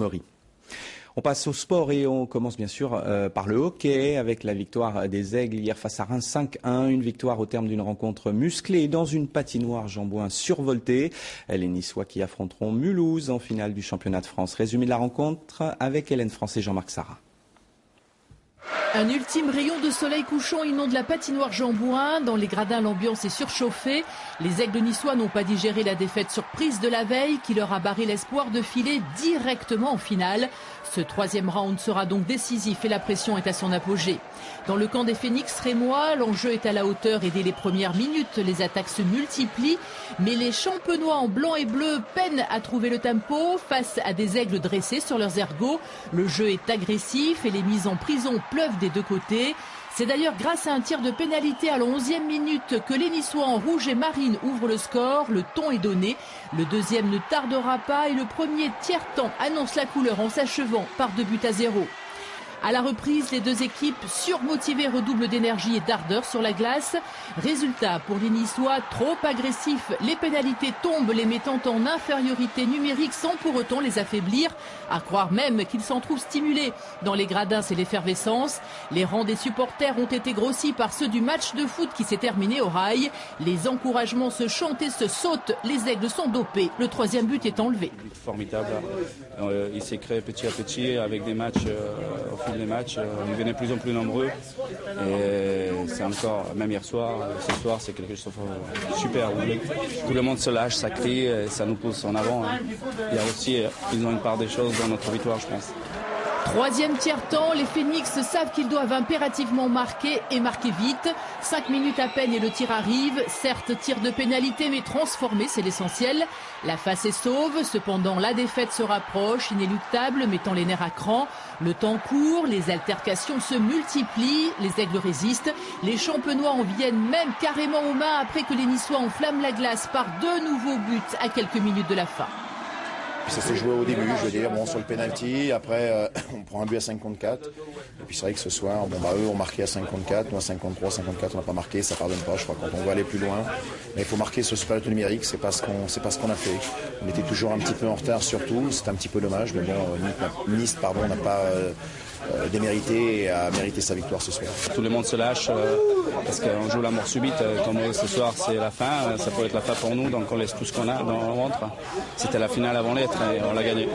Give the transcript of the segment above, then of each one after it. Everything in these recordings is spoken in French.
gendarmerie. On passe au sport et on commence bien sûr par le hockey avec la victoire des Aigles hier face à Reims 5-1. Une victoire au terme d'une rencontre musclée dans une patinoire Jean-Bouin survoltée. Les Niçois qui affronteront Mulhouse en finale du championnat de France. Résumé de la rencontre avec Hélène France et Jean-Marc Sarrat. Un ultime rayon de soleil couchant inonde la patinoire Jean-Bouin. Dans les gradins, l'ambiance est surchauffée. Les Aigles niçois n'ont pas digéré la défaite surprise de la veille qui leur a barré l'espoir de filer directement en finale. Ce troisième round sera donc décisif et la pression est à son apogée. Dans le camp des Phénix rémois, l'enjeu est à la hauteur et dès les premières minutes, les attaques se multiplient. Mais les Champenois en blanc et bleu peinent à trouver le tempo face à des Aigles dressés sur leurs ergots. Le jeu est agressif et les mises en prison pleuvent des deux côtés. C'est d'ailleurs grâce à un tir de pénalité à la 11e minute que les Niçois en rouge et marine ouvrent le score. Le ton est donné. Le deuxième ne tardera pas et le premier tiers-temps annonce la couleur en s'achevant par 2-0. À la reprise, les deux équipes surmotivées redoublent d'énergie et d'ardeur sur la glace. Résultat, pour les Niçois, trop agressifs, les pénalités tombent, les mettant en infériorité numérique sans pour autant les affaiblir. À croire même qu'ils s'en trouvent stimulés. Dans les gradins, c'est l'effervescence. Les rangs des supporters ont été grossis par ceux du match de foot qui s'est terminé au rail. Les encouragements se chantent et se sautent. Les Aigles sont dopés. Le troisième but est enlevé. Formidable. Il s'est créé petit à petit avec des matchs au fil des matchs. Ils venaient de plus en plus nombreux. Et c'est encore, même hier soir, ce soir, c'est quelque chose de super. Tout le monde se lâche, ça crie, ça nous pousse en avant. Il y a aussi, ils ont une part des choses dans notre victoire, je pense. Troisième tiers-temps, les Phénix savent qu'ils doivent impérativement marquer et marquer vite. 5 minutes à peine et le tir arrive. Certes, tir de pénalité, mais transformé, c'est l'essentiel. La face est sauve, cependant la défaite se rapproche, inéluctable, mettant les nerfs à cran. Le temps court, les altercations se multiplient, les Aigles résistent. Les Champenois en viennent même carrément aux mains après que les Niçois enflamment la glace par 2 nouveaux buts à quelques minutes de la fin. Ça s'est joué au début, je veux dire, sur le penalty, après on prend un but à 5 contre 4. Et puis c'est vrai que ce soir, eux ont marqué à 5 contre 4, nous à 5 contre 3, 5 contre 4, on n'a pas marqué, ça pardonne pas, je crois, quand on veut aller plus loin. Mais il faut marquer ce supériorité numérique, c'est pas ce qu'on a fait. On était toujours un petit peu en retard surtout, c'est un petit peu dommage, mais bon, Nice n'a pas démérité et a mérité sa victoire ce soir. Tout le monde se lâche parce qu'on joue la mort subite. Comme ce soir c'est la fin, ça peut être la fin pour nous, donc on laisse tout ce qu'on a dans le ventre. C'était la finale avant l'être et on l'a gagné.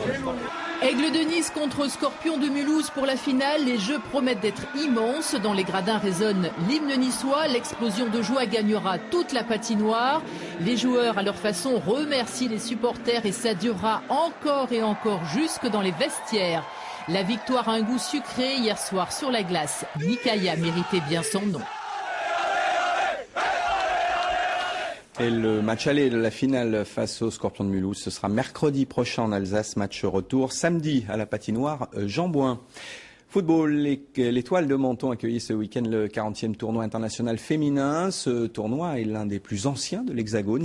Aigle de Nice contre Scorpion de Mulhouse pour la finale. Les jeux promettent d'être immenses. Dans les gradins résonne l'hymne niçois. L'explosion de joie gagnera toute la patinoire. Les joueurs, à leur façon, remercient les supporters et ça durera encore et encore jusque dans les vestiaires. La victoire a un goût sucré hier soir sur la glace. Nikaya méritait bien son nom. Et le match aller de la finale face aux Scorpions de Mulhouse, ce sera mercredi prochain en Alsace, match retour samedi à la patinoire Jean-Bouin. Football, l'Étoile de Menton accueillit ce week-end le 40e tournoi international féminin. Ce tournoi est l'un des plus anciens de l'Hexagone.